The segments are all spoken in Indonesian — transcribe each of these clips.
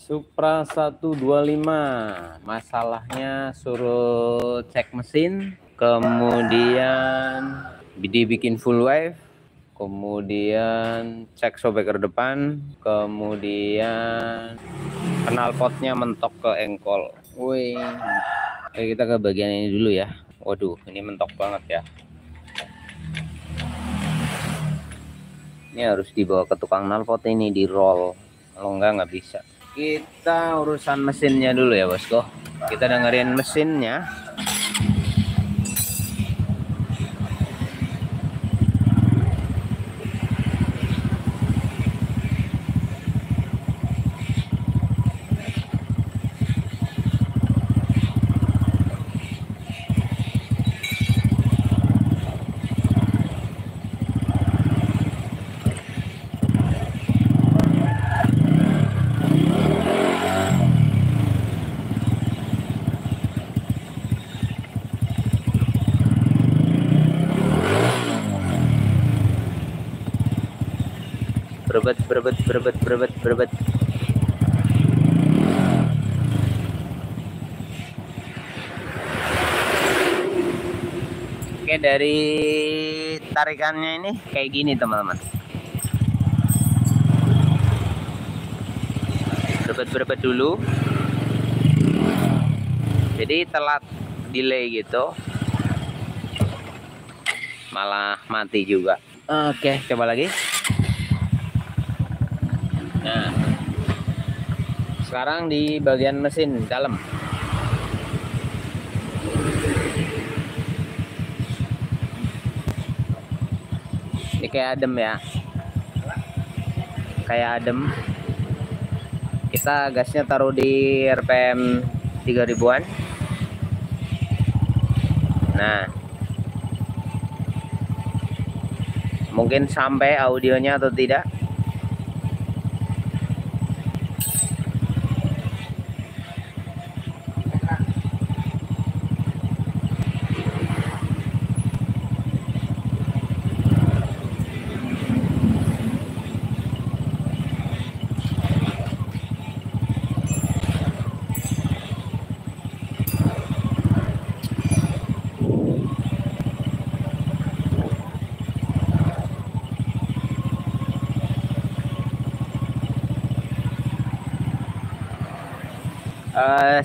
Supra 125, masalahnya suruh cek mesin, kemudian dibikin full wave, kemudian cek shockbreaker depan, kemudian knalpotnya mentok ke engkol. Wih, oke, kita ke bagian ini dulu ya. Waduh, ini mentok banget ya. Ini harus dibawa ke tukang knalpot, ini di roll, kalau nggak bisa. Kita urusan mesinnya dulu ya bosku. Kita dengerin mesinnya. Berebet. Oke, dari tarikannya ini kayak gini teman-teman. Berebet dulu. Jadi telat, delay gitu. Malah mati juga. Oke, coba lagi. Nah, sekarang di bagian mesin dalam. Ini kayak adem ya, kayak adem. Kita gasnya taruh di RPM 3000-an. Nah, mungkin sampai audionya atau tidak.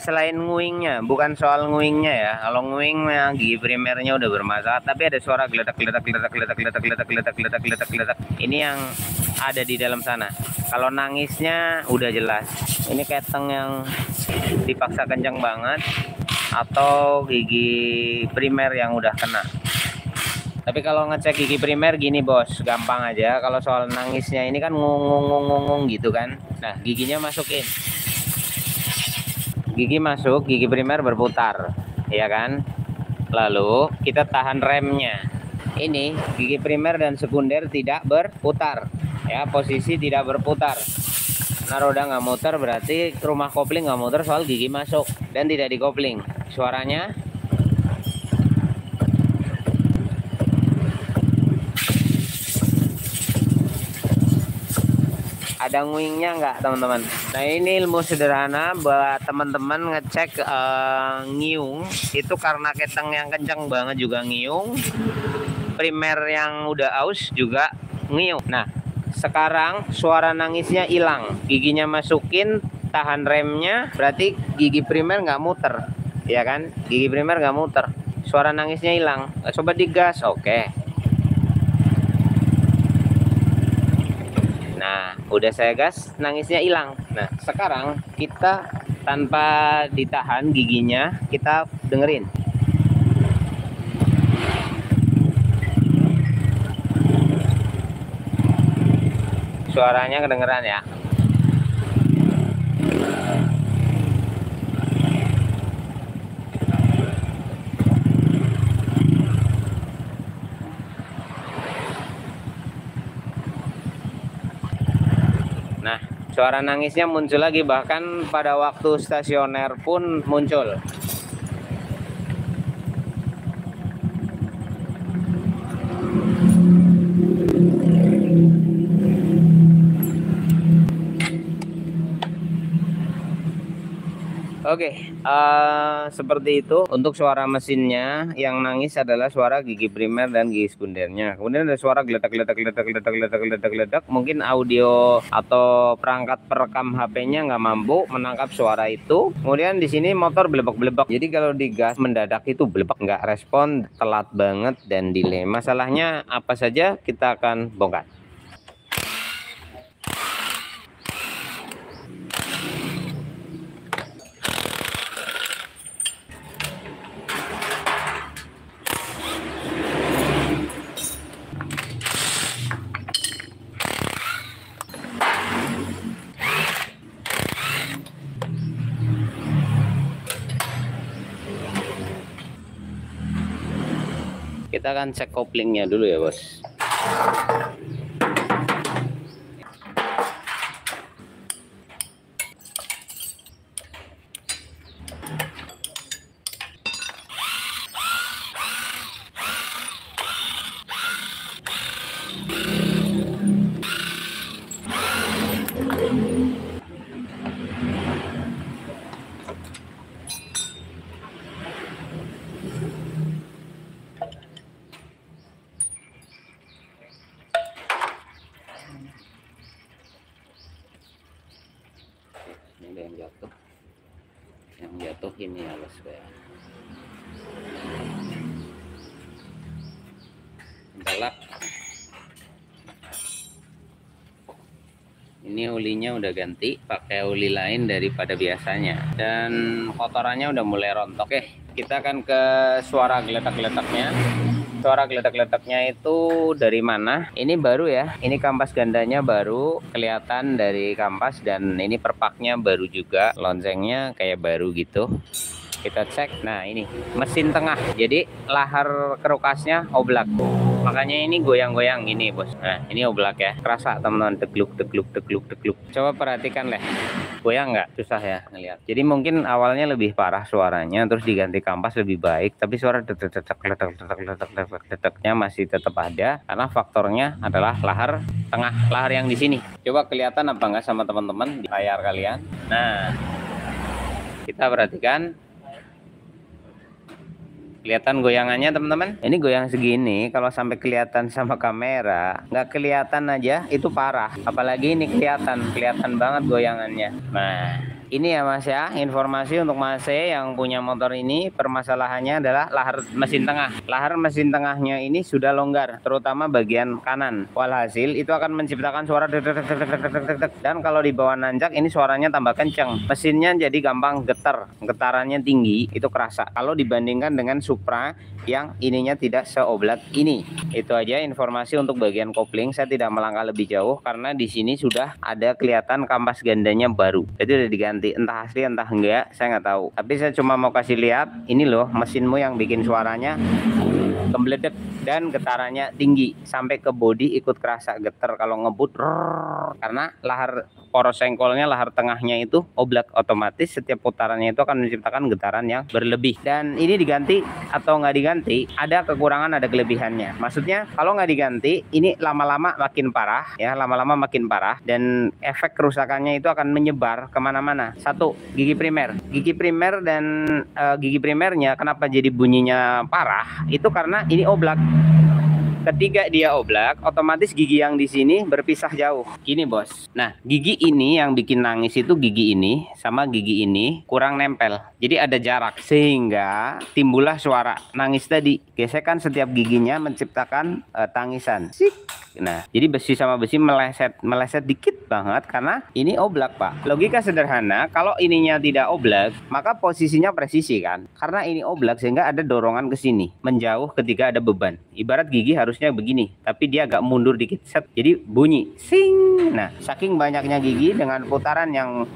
Selain nguingnya, bukan soal nguingnya ya. Kalau nguing gigi primernya udah bermasalah, tapi ada suara geledak. Ini yang ada di dalam sana. Kalau nangisnya udah jelas. Ini keteng yang dipaksa kencang banget atau gigi primer yang udah kena. Tapi kalau ngecek gigi primer gini bos, gampang aja. Kalau soal nangisnya ini kan ngung gitu kan. Nah, giginya masukin. Gigi masuk, gigi primer berputar, ya kan? Lalu kita tahan remnya. Ini gigi primer dan sekunder tidak berputar, ya, posisi tidak berputar. Nah, roda nggak muter berarti rumah kopling nggak muter, soal gigi masuk dan tidak dikopling. Suaranya ada nguingnya nggak teman-teman? Nah, ini ilmu sederhana buat teman-teman ngecek ngiung itu, karena keteng yang kencang banget juga ngiung, primer yang udah aus juga ngiung. Nah, sekarang suara nangisnya hilang, giginya masukin, tahan remnya, berarti gigi primer nggak muter, ya kan? Gigi primer nggak muter, suara nangisnya hilang. Coba digas, oke. Nah, udah saya gas, nangisnya hilang. Nah, sekarang kita tanpa ditahan giginya, kita dengerin. Suaranya kedengeran ya. Nah, suara nangisnya muncul lagi, bahkan pada waktu stasioner pun muncul. Oke, seperti itu untuk suara mesinnya. Yang nangis adalah suara gigi primer dan gigi sekundernya. Kemudian ada suara geledak. Mungkin audio atau perangkat perekam HP-nya nggak mampu menangkap suara itu. Kemudian di sini motor belebek-belebek. Jadi kalau digas mendadak itu belebek, nggak respon, telat banget dan delay. Masalahnya apa saja kita akan bongkar. Kita akan cek koplingnya dulu ya bos. Ini ada yang jatuh ini ya bos ya. Bentar. Ini olinya udah ganti pakai oli lain daripada biasanya dan kotorannya udah mulai rontok. Oke, kita akan ke suara geletak-geletaknya. Suara geletak-geletaknya itu dari mana? Ini baru ya. Ini kampas gandanya baru, kelihatan dari kampas, dan ini perpaknya baru juga. Loncengnya kayak baru gitu. Kita cek. Nah, ini mesin tengah. Jadi lahar kerukasnya oblak. Makanya ini goyang-goyang ini, bos. Nah, ini oblak ya. Kerasa teman-teman, degluk. Coba perhatikan lah. Goyang nggak? Susah ya ngeliat. Jadi mungkin awalnya lebih parah suaranya, terus diganti kampas lebih baik, tapi suara deteknya masih tetap ada karena faktornya adalah lahar tengah, lahar yang di sini. Coba kelihatan apa enggak sama teman-teman di layar kalian. Nah, kita perhatikan. Kelihatan goyangannya teman-teman. Ini goyang segini, kalau sampai kelihatan sama kamera nggak kelihatan aja itu parah, apalagi ini kelihatan banget goyangannya. Nah, ini ya mas ya, informasi untuk mas yang punya motor ini. Permasalahannya adalah lahar mesin tengah. Lahar mesin tengahnya ini sudah longgar, terutama bagian kanan. Walhasil itu akan menciptakan suara dek. Dan kalau di bawah nanjak ini suaranya tambah kenceng. Mesinnya jadi gampang getar, getarannya tinggi, itu kerasa. Kalau dibandingkan dengan Supra yang ininya tidak seoblak ini. Itu aja informasi untuk bagian kopling. Saya tidak melangkah lebih jauh karena di sini sudah ada kelihatan kampas gandanya baru. Jadi udah diganti. Entah asli entah enggak, saya nggak tahu. Tapi saya cuma mau kasih lihat, ini loh mesinmu yang bikin suaranya kembeledek dan getarannya tinggi sampai ke bodi ikut kerasa getar kalau ngebut, karena lahar poros sengkolnya, lahar tengahnya itu oblak, otomatis setiap putarannya itu akan menciptakan getaran yang berlebih. Dan ini diganti atau nggak diganti ada kekurangan, ada kelebihannya. Maksudnya kalau nggak diganti ini lama-lama makin parah ya, lama-lama makin parah, dan efek kerusakannya itu akan menyebar kemana-mana. Satu, gigi primer dan gigi primernya kenapa jadi bunyinya parah itu karena ini oblak. Ketika dia oblak, otomatis gigi yang di sini berpisah jauh. Gini bos. Nah, gigi ini yang bikin nangis itu gigi ini sama gigi ini kurang nempel. Jadi ada jarak sehingga timbullah suara nangis tadi. Gesekan setiap giginya menciptakan tangisan. Sik. Nah, jadi besi sama besi meleset dikit banget karena ini oblak, Pak. Logika sederhana, kalau ininya tidak oblak, maka posisinya presisi kan? Karena ini oblak sehingga ada dorongan ke sini, menjauh ketika ada beban. Ibarat gigi harusnya begini, tapi dia agak mundur dikit, set, jadi bunyi sing. Nah, saking banyaknya gigi dengan putaran yang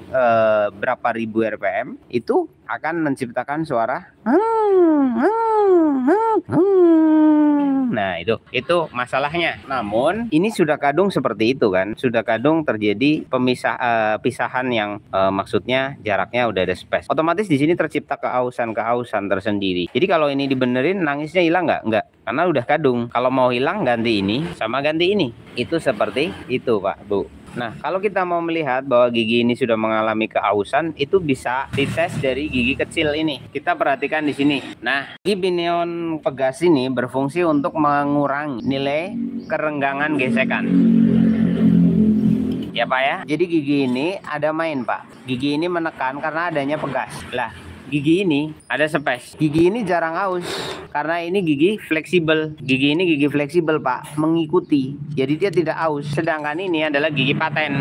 berapa ribu RPM itu akan menciptakan suara. Nah, itu masalahnya. Namun ini sudah kadung seperti itu kan, sudah kadung terjadi pisahan yang maksudnya jaraknya udah ada space. Otomatis di sini tercipta keausan tersendiri. Jadi kalau ini dibenerin nangisnya hilang nggak? Nggak, karena udah kadung. Kalau mau hilang ganti ini sama ganti ini. Itu seperti itu Pak Bu. Nah, kalau kita mau melihat bahwa gigi ini sudah mengalami keausan, itu bisa dites dari gigi kecil ini. Kita perhatikan di sini. Nah, gigi pinion pegas ini berfungsi untuk mengurangi nilai kerenggangan gesekan. Ya Pak ya. Jadi gigi ini ada main Pak. Gigi ini menekan karena adanya pegas. Lah, gigi ini ada space. Gigi ini jarang aus karena ini gigi fleksibel. Gigi ini gigi fleksibel Pak, mengikuti. Jadi dia tidak aus. Sedangkan ini adalah gigi paten.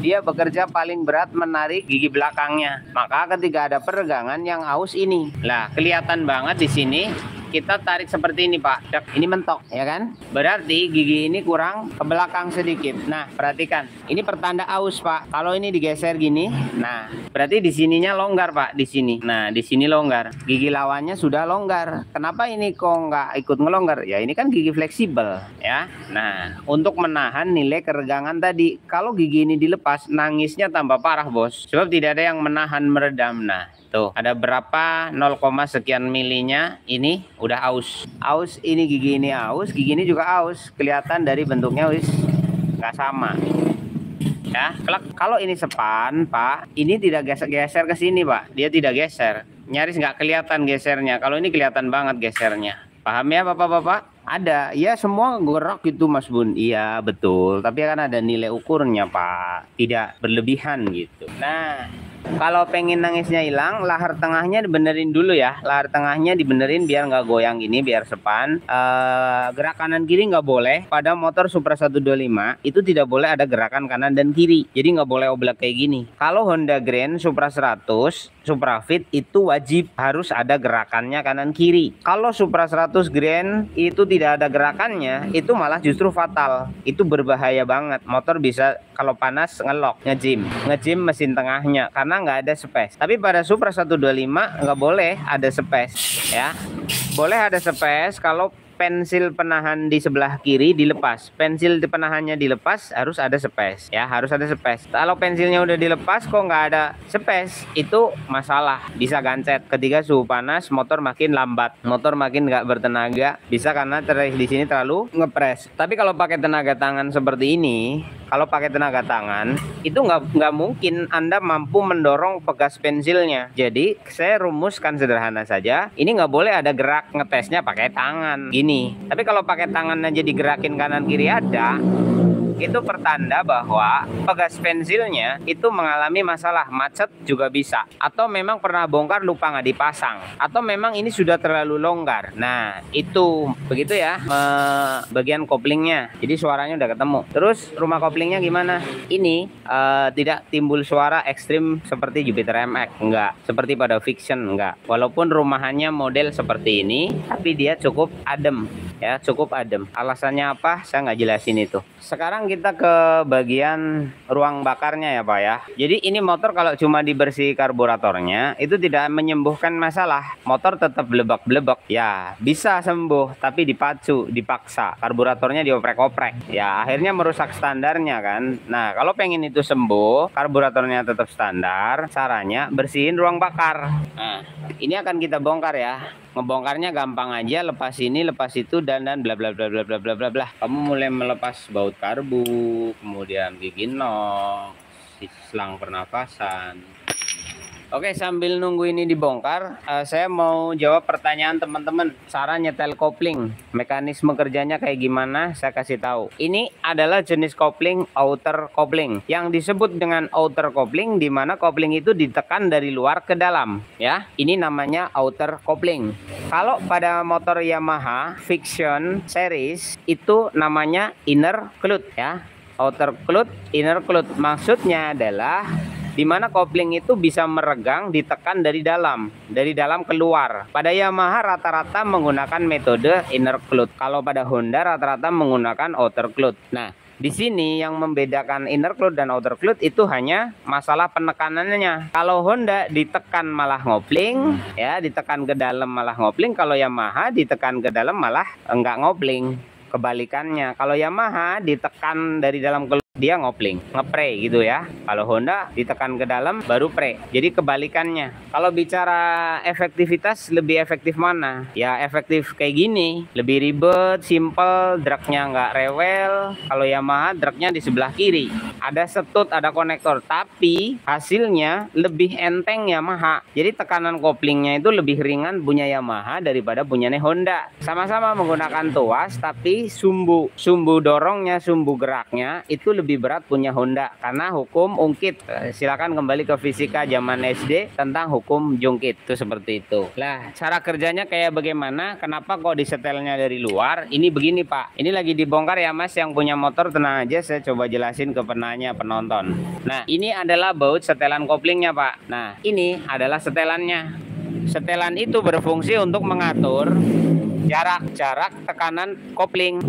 Dia bekerja paling berat menarik gigi belakangnya. Maka ketika ada peregangan yang aus ini. Lah, kelihatan banget di sini. Kita tarik seperti ini Pak. Ini mentok ya kan? Berarti gigi ini kurang ke belakang sedikit. Nah, perhatikan. Ini pertanda aus Pak. Kalau ini digeser gini, nah berarti di sininya longgar Pak, di sini. Nah, di sini longgar. Gigi lawannya sudah longgar. Kenapa ini kok nggak ikut ngelonggar? Ya ini kan gigi fleksibel ya. Nah, untuk menahan nilai keregangan tadi. Kalau gigi ini dilepas, nangisnya tambah parah bos. Sebab tidak ada yang menahan meredam. Nah, tuh ada berapa 0, sekian milinya ini udah aus. Aus ini gigi ini aus, gigi ini juga aus. Kelihatan dari bentuknya wis nggak sama. Ya, kalau ini sepan Pak, ini tidak geser ke sini Pak. Dia tidak geser. Nyaris nggak kelihatan gesernya. Kalau ini kelihatan banget gesernya. Paham ya Bapak-bapak? Ada, ya semua gerak gitu Mas Bun. Iya betul, tapi kan ada nilai ukurnya Pak. Tidak berlebihan gitu. Nah, kalau pengen nangisnya hilang, lahar tengahnya dibenerin dulu ya. Lahar tengahnya dibenerin biar nggak goyang gini, biar sepan. Gerak kanan kiri nggak boleh. Pada motor Supra 125 itu tidak boleh ada gerakan kanan dan kiri. Jadi nggak boleh oblak kayak gini. Kalau Honda Grand Supra 100, Supra Fit itu wajib harus ada gerakannya kanan kiri. Kalau Supra 100 Grand itu tidak ada gerakannya, itu malah justru fatal. Itu berbahaya banget. Motor bisa kalau panas ngelok, ngejim mesin tengahnya karena nggak ada space. Tapi pada Supra 125 nggak boleh ada space ya. Boleh ada space kalau pensil penahan di sebelah kiri dilepas. Pensil penahannya dilepas, harus ada space ya, harus ada space. Kalau pensilnya udah dilepas kok nggak ada space, itu masalah, bisa gancet. Ketika suhu panas motor makin lambat, motor makin nggak bertenaga, bisa karena di sini terlalu ngepres. Tapi kalau pakai tenaga tangan seperti ini, kalau pakai tenaga tangan itu nggak mungkin Anda mampu mendorong pegas pensilnya. Jadi saya rumuskan sederhana saja, ini nggak boleh ada gerak ngetesnya pakai tangan gini. Tapi kalau pakai tangan aja digerakin kanan kiri ada, itu pertanda bahwa pegas pensilnya itu mengalami masalah, macet juga bisa, atau memang pernah bongkar lupa nggak dipasang, atau memang ini sudah terlalu longgar. Nah itu begitu ya bagian koplingnya, jadi suaranya udah ketemu. Terus rumah koplingnya gimana? Ini tidak timbul suara ekstrim seperti Jupiter MX, enggak, seperti pada Fiction enggak. Walaupun rumahannya model seperti ini, tapi dia cukup adem ya, cukup adem. Alasannya apa? Saya nggak jelasin itu. Sekarang kita ke bagian ruang bakarnya ya Pak ya. Jadi ini motor kalau cuma dibersih karburatornya itu tidak menyembuhkan masalah. Motor tetap blebak-blebak ya, bisa sembuh tapi dipacu, dipaksa. Karburatornya dioprek-oprek ya, akhirnya merusak standarnya kan. Nah kalau pengen itu sembuh, karburatornya tetap standar, caranya bersihin ruang bakar. Nah ini akan kita bongkar ya. Ngebongkarnya gampang aja, lepas ini, lepas itu, dan bla bla bla bla bla bla bla bla. Kamu mulai melepas baut karbu, kemudian gigi nok, selang pernafasan. Oke, sambil nunggu ini dibongkar, saya mau jawab pertanyaan teman-teman. Cara nyetel kopling, mekanisme kerjanya kayak gimana? Saya kasih tahu. Ini adalah jenis kopling outer kopling, yang disebut dengan outer kopling, di mana kopling itu ditekan dari luar ke dalam. Ya, ini namanya outer kopling. Kalau pada motor Yamaha Fiction series itu namanya inner clutch ya. Outer clutch, inner clutch maksudnya adalah di mana kopling itu bisa meregang, ditekan dari dalam keluar. Pada Yamaha rata-rata menggunakan metode inner clutch. Kalau pada Honda rata-rata menggunakan outer clutch. Nah, di sini yang membedakan inner clutch dan outer clutch itu hanya masalah penekanannya. Kalau Honda ditekan malah ngopling, ya, ditekan ke dalam malah ngopling. Kalau Yamaha ditekan ke dalam malah enggak ngopling. Kebalikannya, kalau Yamaha ditekan dari dalam keluar dia ngopling, ngepre gitu ya. Kalau Honda ditekan ke dalam baru pre. Jadi kebalikannya. Kalau bicara efektivitas, lebih efektif mana? Ya efektif kayak gini, lebih ribet, simple, dragnya nggak rewel. Kalau Yamaha dragnya di sebelah kiri, ada setut, ada konektor, tapi hasilnya lebih enteng Yamaha. Jadi tekanan koplingnya itu lebih ringan punya Yamaha daripada punyanya Honda. Sama-sama menggunakan tuas, tapi sumbu dorongnya, sumbu geraknya itu lebih berat punya Honda karena hukum ungkit. Silakan kembali ke fisika zaman SD tentang hukum jungkit, itu seperti itu. Lah, cara kerjanya kayak bagaimana? Kenapa kok disetelnya dari luar? Ini begini Pak, ini lagi dibongkar ya Mas. Yang punya motor tenang aja, saya coba jelasin ke penonton. Nah, ini adalah baut setelan koplingnya Pak. Nah, ini adalah setelannya. Setelan itu berfungsi untuk mengatur jarak tekanan kopling.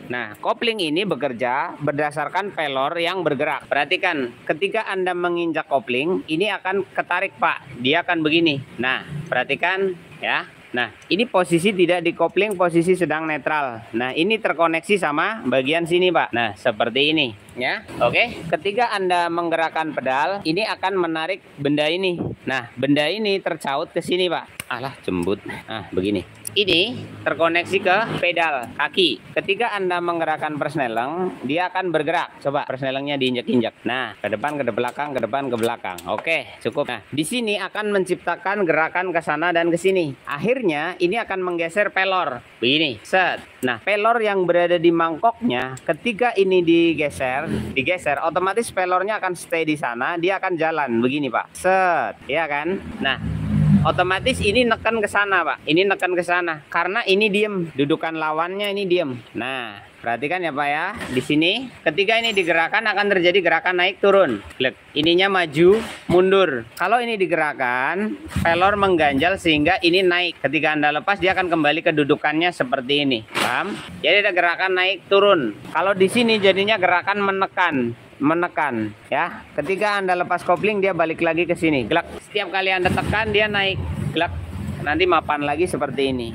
Nah, kopling ini bekerja berdasarkan pelor yang bergerak. Perhatikan, ketika Anda menginjak kopling, ini akan ketarik Pak. Dia akan begini. Nah, perhatikan ya. Nah, ini posisi tidak di kopling, posisi sedang netral. Nah, ini terkoneksi sama bagian sini Pak. Nah, seperti ini ya. Oke, ketika Anda menggerakkan pedal, ini akan menarik benda ini. Nah, benda ini tercaut ke sini Pak. Alah, jembut. Nah, begini. Ini terkoneksi ke pedal kaki. Ketika Anda menggerakkan persneleng, dia akan bergerak. Coba persnelengnya diinjak-injak. Nah, ke depan, ke belakang, ke depan, ke belakang. Oke, cukup. Nah, di sini akan menciptakan gerakan ke sana dan ke sini. Akhirnya ini akan menggeser pelor. Begini, set. Nah, pelor yang berada di mangkoknya, ketika ini digeser, otomatis pelornya akan stay di sana. Dia akan jalan begini Pak. Set, ya kan? Nah, otomatis ini neken ke sana Pak. Ini neken ke sana karena ini diem, dudukan lawannya ini diem. Nah, perhatikan ya Pak ya. Di sini ketika ini digerakkan akan terjadi gerakan naik turun. Klik. Ininya maju mundur. Kalau ini digerakkan, pelor mengganjal sehingga ini naik. Ketika Anda lepas dia akan kembali ke dudukannya seperti ini. Paham? Jadi ada gerakan naik turun. Kalau di sini jadinya gerakan menekan ya. Ketika Anda lepas kopling dia balik lagi ke sini. Glak. Setiap kali Anda tekan dia naik. Glak. Nanti mapan lagi seperti ini.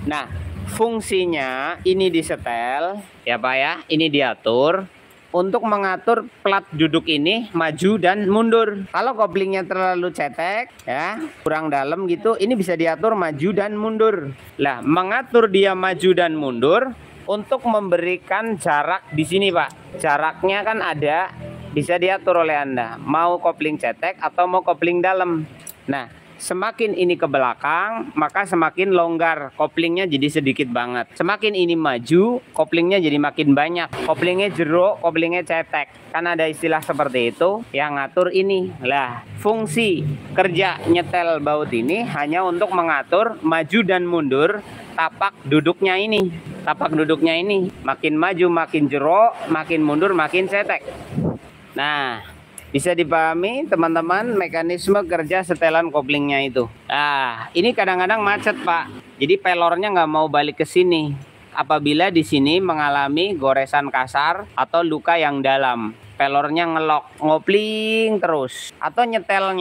Nah, fungsinya ini disetel ya Pak ya. Ini diatur untuk mengatur plat duduk ini maju dan mundur. Kalau koplingnya terlalu cetek ya, kurang dalam gitu, ini bisa diatur maju dan mundur. Lah, mengatur dia maju dan mundur untuk memberikan jarak di sini Pak. Jaraknya kan ada, bisa diatur oleh Anda. Mau kopling cetek atau mau kopling dalam. Nah, semakin ini ke belakang, maka semakin longgar. Koplingnya jadi sedikit banget. Semakin ini maju, koplingnya jadi makin banyak. Koplingnya jeruk, koplingnya cetek. Kan ada istilah seperti itu yang ngatur ini. Lah, fungsi kerja nyetel baut ini hanya untuk mengatur maju dan mundur tapak duduknya ini. Tapak duduknya ini makin maju makin jeruk, makin mundur makin cetek. Nah, bisa dipahami teman-teman mekanisme kerja setelan koplingnya itu. Nah, ini kadang-kadang macet Pak. Jadi pelornya nggak mau balik ke sini. Apabila di sini mengalami goresan kasar atau luka yang dalam. Pelornya ngelok, ngopling terus. Atau nyetel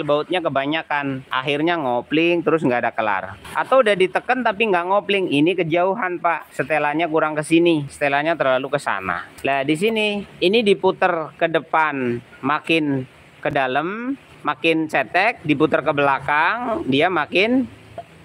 bautnya kebanyakan. Akhirnya ngopling terus nggak ada kelar. Atau udah diteken tapi nggak ngopling. Ini kejauhan Pak. Setelannya kurang ke sini. Setelannya terlalu ke sana. Nah di sini ini diputer ke depan makin ke dalam, makin cetek, diputer ke belakang, dia makin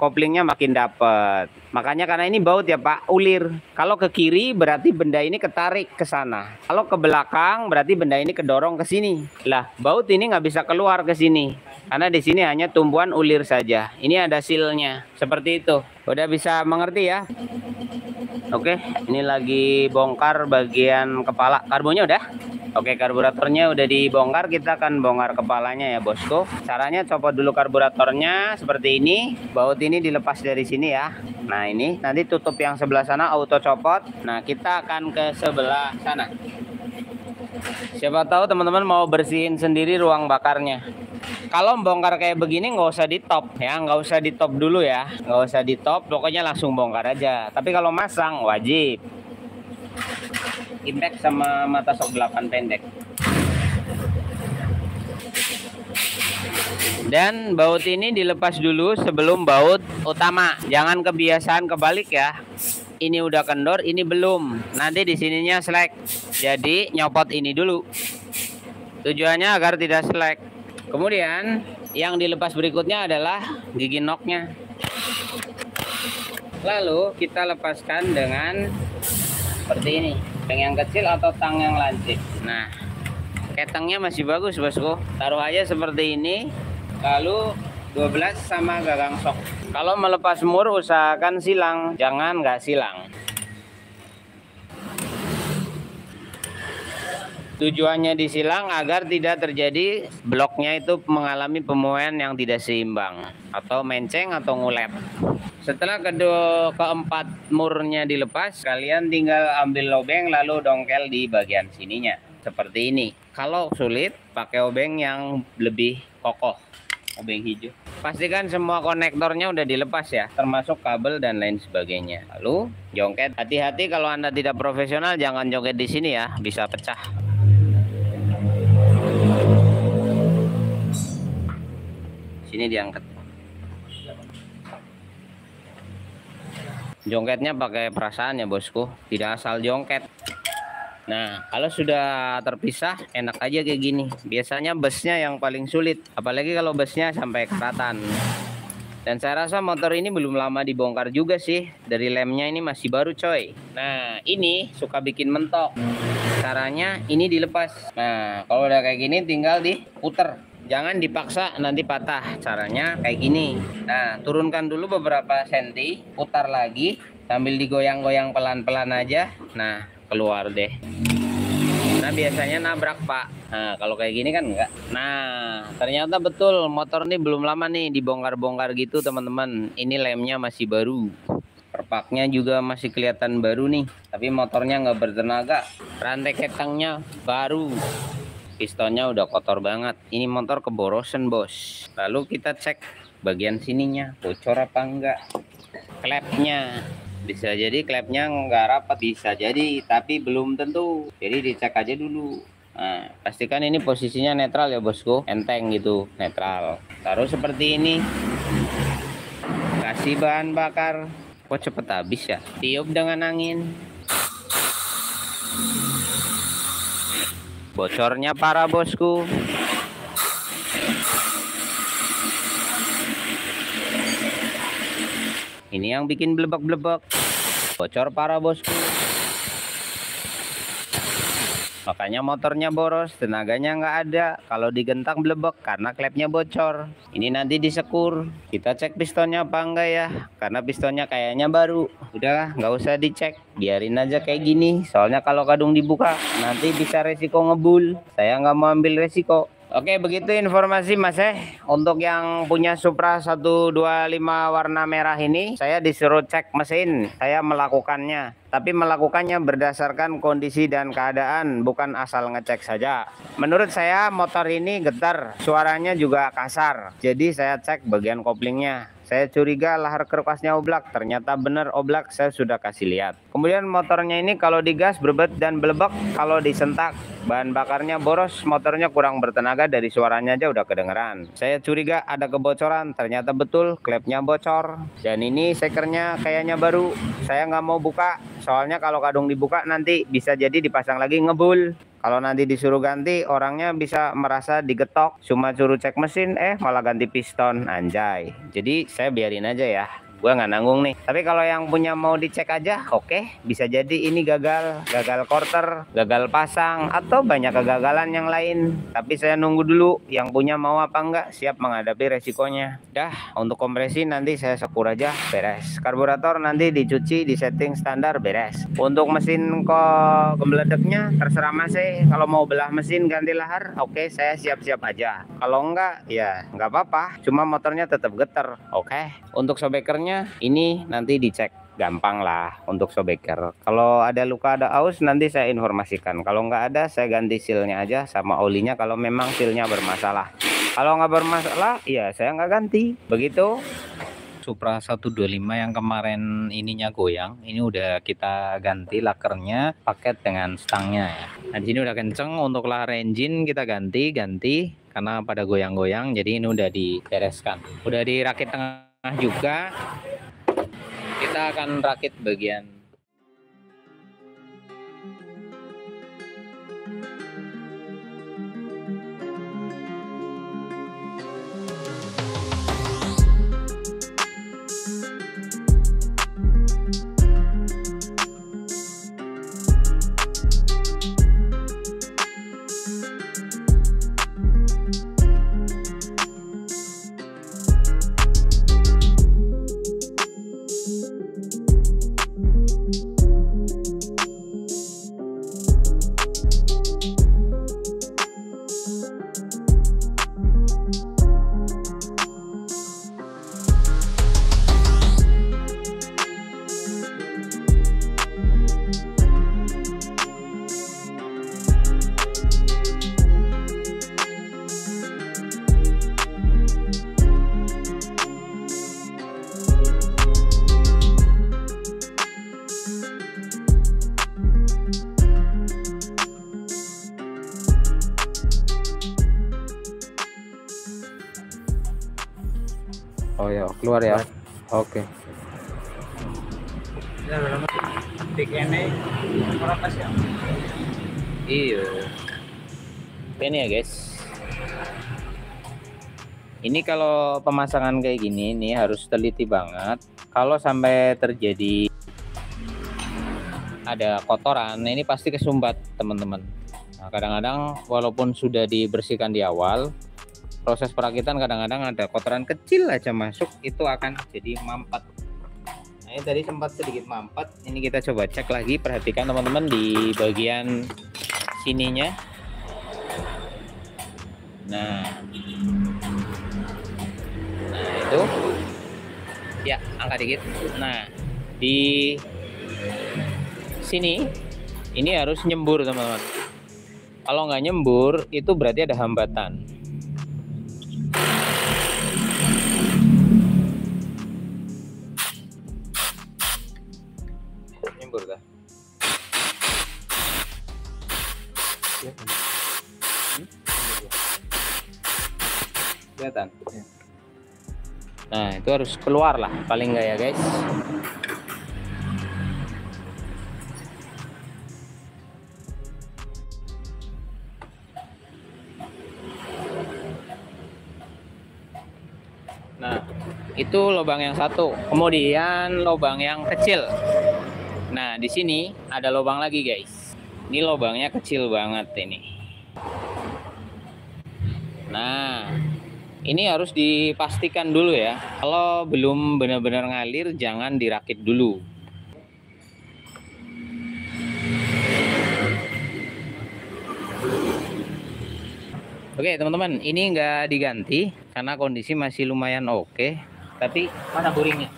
koplingnya makin dapet. Makanya karena ini baut ya Pak, ulir. Kalau ke kiri berarti benda ini ketarik ke sana. Kalau ke belakang berarti benda ini kedorong ke sini. Lah, baut ini nggak bisa keluar ke sini. Karena di sini hanya tumpuan ulir saja. Ini ada silnya. Seperti itu. Udah bisa mengerti ya? Oke, ini lagi bongkar bagian kepala. Karbonya udah? Oke, karburatornya udah dibongkar, kita akan bongkar kepalanya ya bosku. Caranya copot dulu karburatornya seperti ini. Baut ini dilepas dari sini ya. Nah ini, nanti tutup yang sebelah sana auto copot. Nah kita akan ke sebelah sana. Siapa tahu teman-teman mau bersihin sendiri ruang bakarnya. Kalau bongkar kayak begini nggak usah di top ya, nggak usah di top dulu ya, nggak usah di top, pokoknya langsung bongkar aja. Tapi kalau masang wajib impact sama mata sok 8 pendek. Dan baut ini dilepas dulu sebelum baut utama. Jangan kebiasaan kebalik ya. ini udah kendor, ini belum. Nanti di sininya slack. Jadi nyopot ini dulu. Tujuannya agar tidak slack. Kemudian yang dilepas berikutnya adalah gigi noknya. Lalu kita lepaskan dengan seperti ini, tang yang kecil atau tang yang lancip. Nah, ketangnya masih bagus bosku. Taruh aja seperti ini. Lalu 12 sama gagang sok. Kalau melepas mur usahakan silang, jangan nggak silang. Tujuannya disilang agar tidak terjadi bloknya itu mengalami pemuaian yang tidak seimbang atau menceng atau ngulet. Setelah keempat murnya dilepas, kalian tinggal ambil obeng lalu dongkel di bagian sininya seperti ini. Kalau sulit, pakai obeng yang lebih kokoh, obeng hijau. Pastikan semua konektornya udah dilepas ya, termasuk kabel dan lain sebagainya. Lalu jongket. Hati-hati kalau Anda tidak profesional, jangan jongket di sini ya, bisa pecah. Sini diangkat. Jongketnya pakai perasaan ya bosku, tidak asal jongket. Nah, kalau sudah terpisah, enak aja kayak gini. Biasanya busnya yang paling sulit, apalagi kalau busnya sampai keratan. Dan saya rasa motor ini belum lama dibongkar juga sih. Dari lemnya ini masih baru coy. Nah, ini suka bikin mentok. Caranya ini dilepas. Nah, kalau udah kayak gini tinggal diputer. Jangan dipaksa nanti patah. Caranya kayak gini. Nah, turunkan dulu beberapa senti, putar lagi sambil digoyang-goyang pelan-pelan aja. Nah, keluar deh. Nah, biasanya nabrak pak. Nah, kalau kayak gini kan enggak. Nah, ternyata betul motor ini belum lama nih dibongkar-bongkar gitu teman-teman. Ini lemnya masih baru, perpaknya juga masih kelihatan baru nih, tapi motornya nggak bertenaga. Rantai ketangnya baru, pistonnya udah kotor banget. Ini motor keborosan bos. Lalu kita cek bagian sininya bocor apa enggak. Klepnya bisa jadi klepnya nggak rapat, bisa jadi, tapi belum tentu. Jadi dicek aja dulu. Nah, pastikan ini posisinya netral ya bosku, enteng gitu, netral. Taruh seperti ini. Kasih bahan bakar. Kok cepet habis ya? Tiup dengan angin. Bocornya parah bosku. Ini yang bikin blebek-blebek. Bocor parah bosku. Makanya motornya boros, tenaganya nggak ada. Kalau digentak blebek karena klepnya bocor. Ini nanti disekur. Kita cek pistonnya apa enggak ya, karena pistonnya kayaknya baru. Udah nggak usah dicek, biarin aja kayak gini. Soalnya kalau kadung dibuka nanti bisa resiko ngebul. Saya nggak mau ambil resiko. Oke, begitu informasi Mas Untuk yang punya Supra 125 warna merah ini, saya disuruh cek mesin. Saya melakukannya, tapi melakukannya berdasarkan kondisi dan keadaan, bukan asal ngecek saja. Menurut saya motor ini getar, suaranya juga kasar. Jadi saya cek bagian koplingnya. Saya curiga lahar kerukasnya oblak, ternyata benar oblak, saya sudah kasih lihat. Kemudian motornya ini kalau digas berbet dan belebek, kalau disentak bahan bakarnya boros, motornya kurang bertenaga, dari suaranya aja udah kedengeran. Saya curiga ada kebocoran, ternyata betul klepnya bocor. Dan ini sekernya kayaknya baru, saya nggak mau buka, soalnya kalau kadung dibuka nanti bisa jadi dipasang lagi ngebul. Kalau nanti disuruh ganti, orangnya bisa merasa digetok. Cuma suruh cek mesin, malah ganti piston, anjay. Jadi saya biarin aja ya, gua nggak nanggung nih. Tapi kalau yang punya mau dicek aja, oke. Bisa jadi ini gagal quarter, gagal pasang, atau banyak kegagalan yang lain. Tapi saya nunggu dulu yang punya mau apa enggak, siap menghadapi resikonya. Dah, untuk kompresi nanti saya sekur aja, beres. Karburator nanti dicuci, disetting standar, beres. Untuk mesin kok gembeledeknya terserah Mas. Kalau mau belah mesin ganti lahar, oke, saya siap-siap aja. Kalau enggak, ya nggak apa-apa. Cuma motornya tetap getar, oke. Untuk sobekernya ini nanti dicek, gampang lah untuk sobeker. Kalau ada luka, ada aus, nanti saya informasikan. Kalau nggak ada, saya ganti sealnya aja sama olinya kalau memang sealnya bermasalah. Kalau nggak bermasalah, ya saya nggak ganti. Begitu. Supra 125 yang kemarin ininya goyang, ini udah kita ganti lakernya, paket dengan stangnya ya. Nah, di sini udah kenceng. Untuk lahar engine kita ganti karena pada goyang-goyang, jadi ini udah dibereskan. Udah dirakit tengah juga. Kita akan rakit bagian keluar ya. Oke. Iya. Ini ya guys. Ini kalau pemasangan kayak gini ini harus teliti banget. Kalau sampai terjadi ada kotoran, ini pasti kesumbat teman-teman. Nah, kadang-kadang walaupun sudah dibersihkan di awal, proses perakitan kadang-kadang ada kotoran kecil aja masuk, itu akan jadi mampat. Nah, ini tadi sempat sedikit mampat. Ini kita coba cek lagi, perhatikan teman-teman di bagian sininya. Nah itu ya, angkat dikit. Nah, di sini ini harus nyembur teman-teman. Kalau nggak nyembur itu berarti ada hambatan. Nyembur dah. Kelihatan. Nah, itu harus keluar lah paling nggak ya guys. Nah, itu lubang yang satu. Kemudian lubang yang kecil. Nah, di sini ada lubang lagi guys. Ini lubangnya kecil banget ini. Nah, ini harus dipastikan dulu ya. Kalau belum benar-benar ngalir, jangan dirakit dulu. Oke teman-teman, ini nggak diganti karena kondisi masih lumayan oke. Tapi mana buringnya?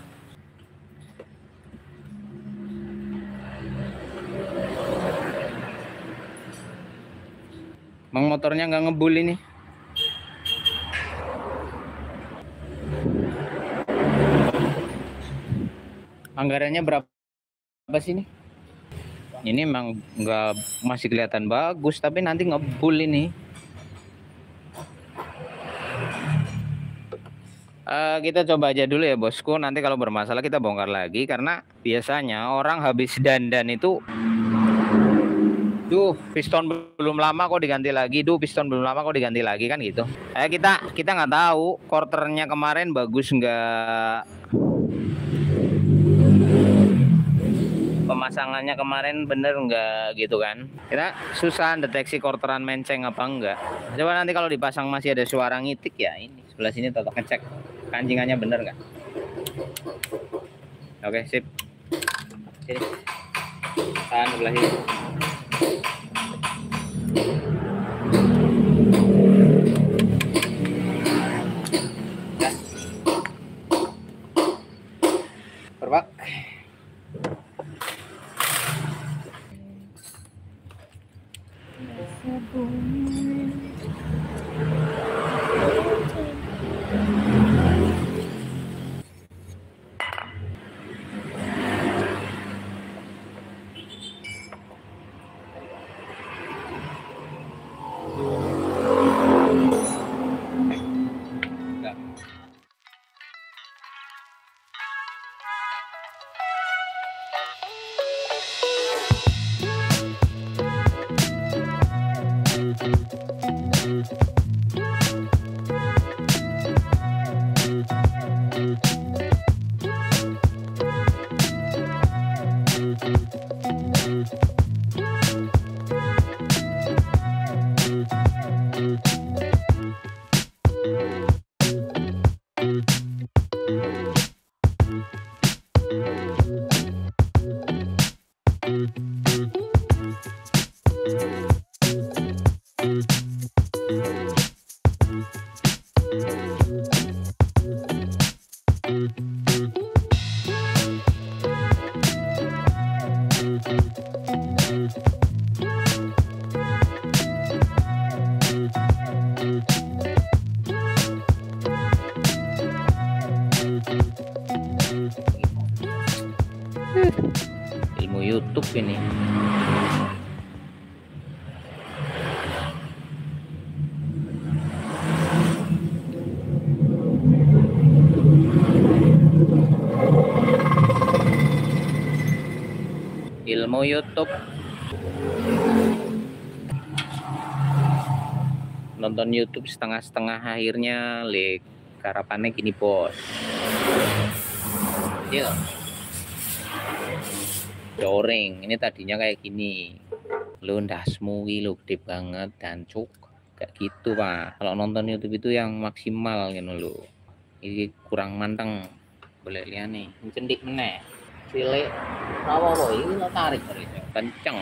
Mang motornya nggak ngebul ini. Anggarannya berapa sih ini? Ini emang nggak, masih kelihatan bagus, tapi nanti ngebul ini. Kita coba aja dulu ya bosku. Nanti kalau bermasalah kita bongkar lagi, karena biasanya orang habis dandan itu, duh piston belum lama kok diganti lagi, piston belum lama kok diganti lagi, kan gitu. Kita nggak tahu quarternya kemarin bagus nggak, pemasangannya kemarin bener nggak gitu kan. Kita susah deteksi quarteran menceng apa enggak. Coba nanti kalau dipasang masih ada suara ngitik ya, ini sebelah sini tetap ngecek kancingannya bener nggak. Oke sip, sini tahan sebelah sini. Ya. Perbak. Ilmu YouTube ini. Ilmu YouTube. Nonton YouTube setengah-setengah akhirnya lek harapannya gini bos. Iya. Doreng, ini tadinya kayak gini. Lu ndasmu lu gede banget dan cuk. Kayak gitu Pak. Kalau nonton YouTube itu yang maksimal gitu lo. Ini kurang manteng. Boleh lihat nih, cendik meneh. Cilik rawa lo, ini lo tarik kenceng.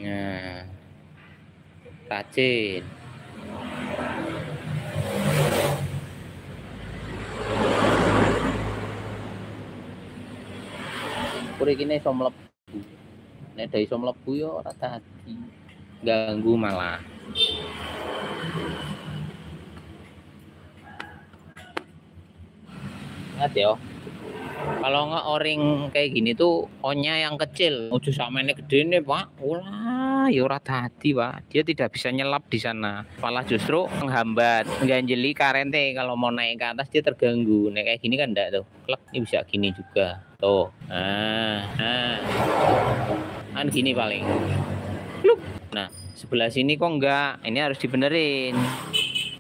Nah, rajin. Kuri kini iso mlebu. Nek dai iso mlebu yo ora dadi. Ganggu malah. Ingat yo. Kalau nggak oring kayak gini tuh onnya yang kecil, ojo samene gede nih Pak. Ulah, ya ora dadi Pak. Dia tidak bisa nyelap di sana. Malah justru menghambat, ngganjeli karente kalau mau naik ke atas dia terganggu. Nek kayak gini kan enggak tuh. Klek, ini bisa gini juga. Tuh. Kan gini paling. Nah, sebelah sini kok enggak. Ini harus dibenerin.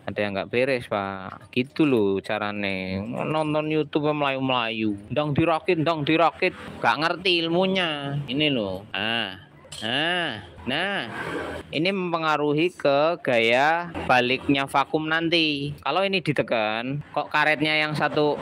Ada yang nggak beres Pak, gitu loh carane. Nonton YouTube melayu-melayu, ndang dirakit, nggak ngerti ilmunya. Ini loh, nah, ini mempengaruhi ke gaya baliknya vakum nanti. Kalau ini ditekan, kok karetnya yang satu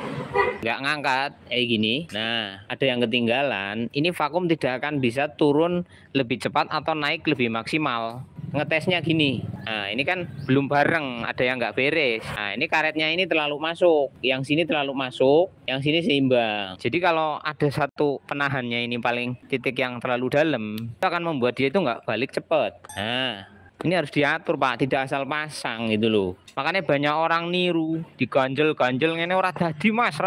nggak ngangkat kayak gini. Nah, ada yang ketinggalan. Ini vakum tidak akan bisa turun lebih cepat atau naik lebih maksimal. Ngetesnya gini, nah ini kan belum bareng, ada yang nggak beres. Nah ini karetnya ini terlalu masuk, yang sini terlalu masuk, yang sini seimbang. Jadi kalau ada satu penahannya ini paling titik yang terlalu dalam, itu akan membuat dia itu nggak balik cepet. Nah ini harus diatur Pak, tidak asal pasang gitu loh. Makanya banyak orang niru, diganjel-ganjel ini ora dadi mas.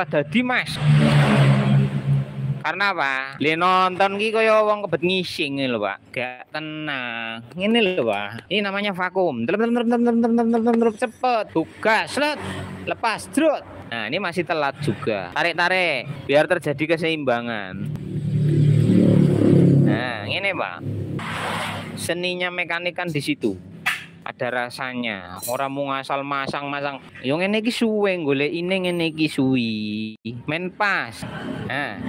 Karena apa? Le nonton ki kaya wong kebet ngising lho, Pak. Gak tenang. Ini lho, Pak. Ini namanya vakum. Cepet. Buka, slet. Lepas, drut. Nah, ini masih telat juga. Tarik-tarik biar terjadi keseimbangan. Nah, ini, Pak. Seninya mekanik kan di situ. Ada rasanya. Orang mau ngasal masang-masang. Yang ini ki suwe golek ini ngene iki suwi. Men pas. Nah.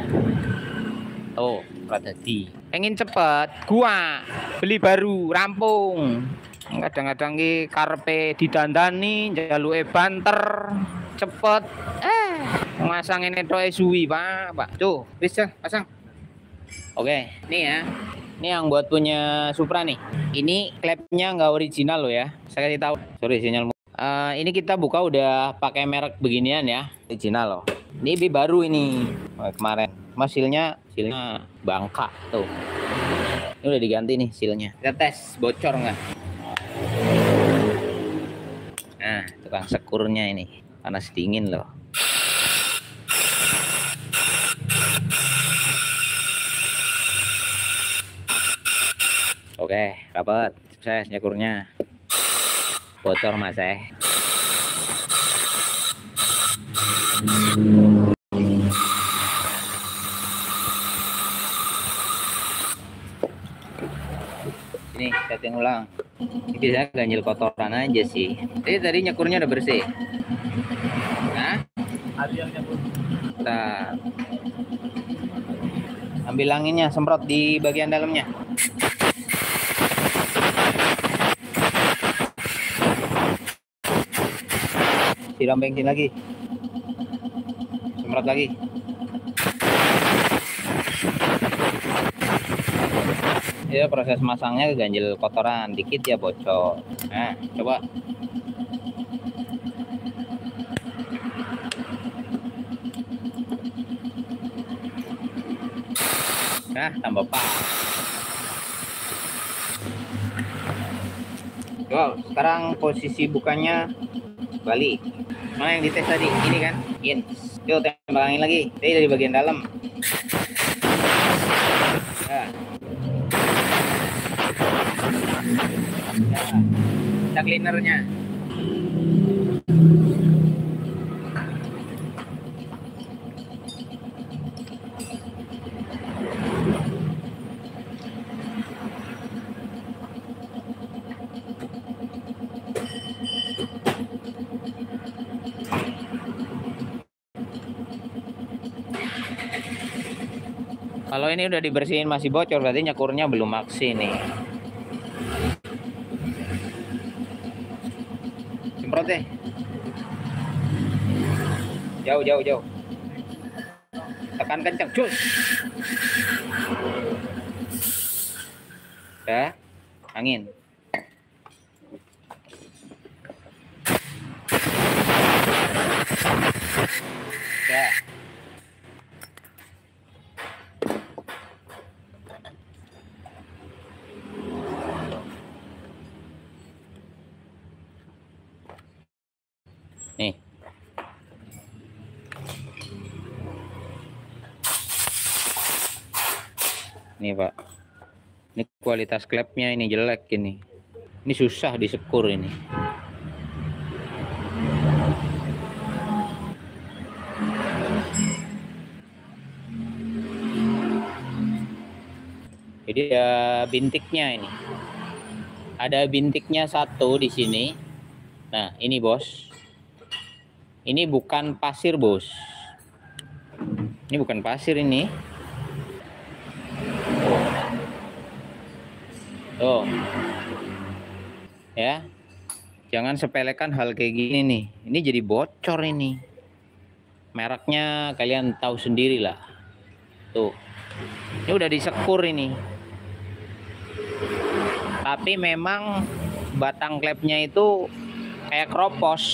Oh, tadi. Pengen cepet, gua beli baru, rampung. Kadang-kadang ki karepe didandani, njaluke banter, cepet. Masang ini tok suwi, Pak. Tuh, wis pasang. Oke, nih ya. Ini yang buat punya Supra nih. Ini klepnya nggak original loh ya. Saya kasih tahu. Sorry sinyal. Ini kita buka udah pakai merek beginian ya, original loh. Ini baru ini. Kemarin. Silnya bangka tuh. Ini udah diganti nih silnya. Kita tes bocor nggak? Nah, tukang sekurnya ini panas dingin loh. Oke, dapat. Sukses nyekurnya. Bocor Mas Ini setting ulang. Ini bisa ganjil kotoran aja sih. Jadi tadi nyekurnya udah bersih. Nah, kita ambil anginnya, semprot di bagian dalamnya. Siram bensin lagi. Semprot lagi. Ya proses masangnya keganjil kotoran dikit ya bocor. Nah coba. Nah tambah pas. Wow, sekarang posisi bukanya balik. Mana yang dites tadi? Ini kan? In. Yuk tembak angin lagi. Ini dari bagian dalam. Nah. ada cleanernya. Kalau ini udah dibersihin masih bocor, berarti nyekurnya belum maksi nih. Semprot deh. Jauh. Tekan kencang, cus. Ya, angin. Ya. Nih. Nih Pak. Ini kualitas klepnya ini jelek ini. Ini susah disekur ini. Jadi ada bintiknya ini. Ada bintiknya satu di sini. Nah, ini bos. Ini bukan pasir, bos. Ini bukan pasir ini. Tuh. Ya. Jangan sepelekan hal kayak gini nih. Ini jadi bocor ini. Mereknya kalian tahu sendiri lah. Tuh. Ini udah disekur ini. Tapi memang batang klepnya itu kayak keropos.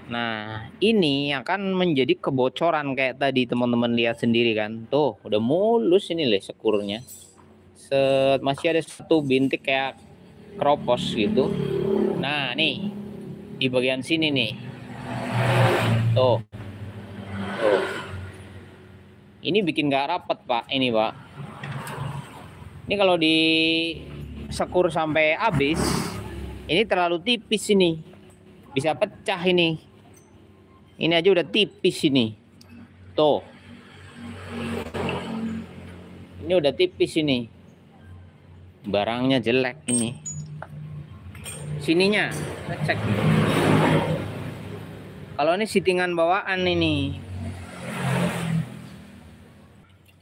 Nah, ini akan menjadi kebocoran kayak tadi teman-teman lihat sendiri kan. Tuh, udah mulus ini loh sekurnya. Masih ada satu bintik kayak keropos gitu. Nah, nih di bagian sini nih. Tuh. Ini bikin gak rapet, Pak. Ini, Pak. Ini kalau di sekur sampai habis, ini terlalu tipis ini. Bisa pecah ini. Ini aja udah tipis ini. Tuh. Ini udah tipis ini. Barangnya jelek ini. Sininya, cek. Kalau ini sittingan bawaan ini.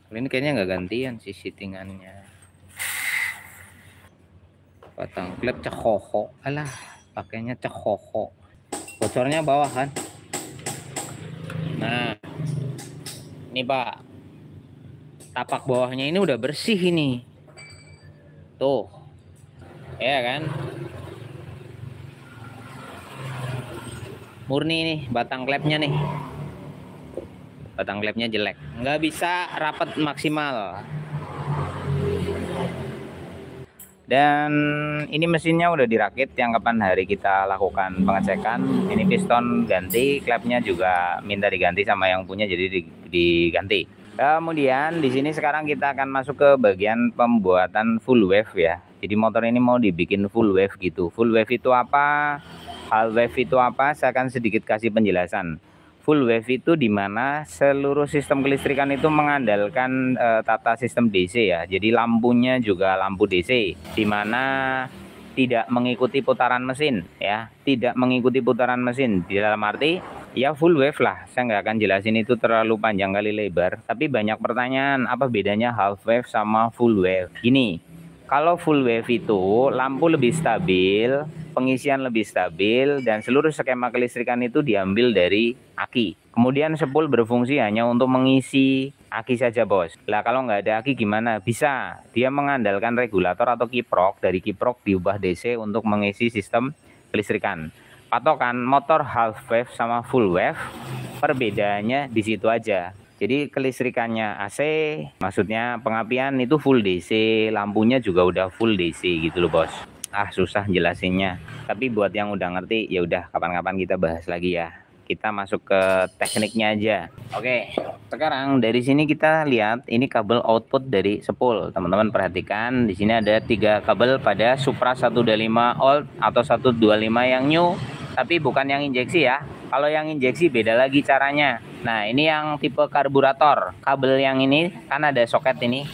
Ini kayaknya nggak gantian sih sittingannya. Batang klep cekoho. Alah, pakainya cekoho. Bocornya bawah kan. Nah, ini Pak, tapak bawahnya ini udah bersih ini. Tuh, ya kan? Murni nih batang klepnya nih. Batang klepnya jelek, nggak bisa rapat maksimal. Dan ini mesinnya udah dirakit yang kapan hari kita lakukan pengecekan. Ini piston ganti, klepnya juga minta diganti sama yang punya, jadi diganti. Kemudian di sini sekarang kita akan masuk ke bagian pembuatan full wave ya. Jadi motor ini mau dibikin full wave gitu. Full wave itu apa? Half wave itu apa? Saya akan sedikit kasih penjelasan. Full wave itu dimana seluruh sistem kelistrikan itu mengandalkan tata sistem DC ya. Jadi lampunya juga lampu DC, dimana tidak mengikuti putaran mesin ya. Tidak mengikuti putaran mesin di dalam arti ya full wave lah. Saya nggak akan jelasin itu terlalu panjang kali lebar. Tapi banyak pertanyaan, apa bedanya half wave sama full wave? Gini, kalau full wave itu lampu lebih stabil, pengisian lebih stabil, dan seluruh skema kelistrikan itu diambil dari aki. Kemudian spool berfungsi hanya untuk mengisi aki saja bos. Lah kalau nggak ada aki gimana? Bisa, dia mengandalkan regulator atau kiprok. Dari kiprok diubah DC untuk mengisi sistem kelistrikan. Patokan motor half wave sama full wave, perbedaannya di situ aja. Jadi kelistrikannya AC, maksudnya pengapian itu full DC, lampunya juga udah full DC gitu loh bos. Susah jelasinnya. Tapi buat yang udah ngerti ya udah kapan-kapan kita bahas lagi ya. Kita masuk ke tekniknya aja. Oke, sekarang dari sini kita lihat ini kabel output dari spool. Teman-teman perhatikan di sini ada 3 kabel pada Supra 125 old atau 125 yang new, tapi bukan yang injeksi ya. Kalau yang injeksi beda lagi caranya. Nah, ini yang tipe karburator. Kabel yang ini kan ada soket ini.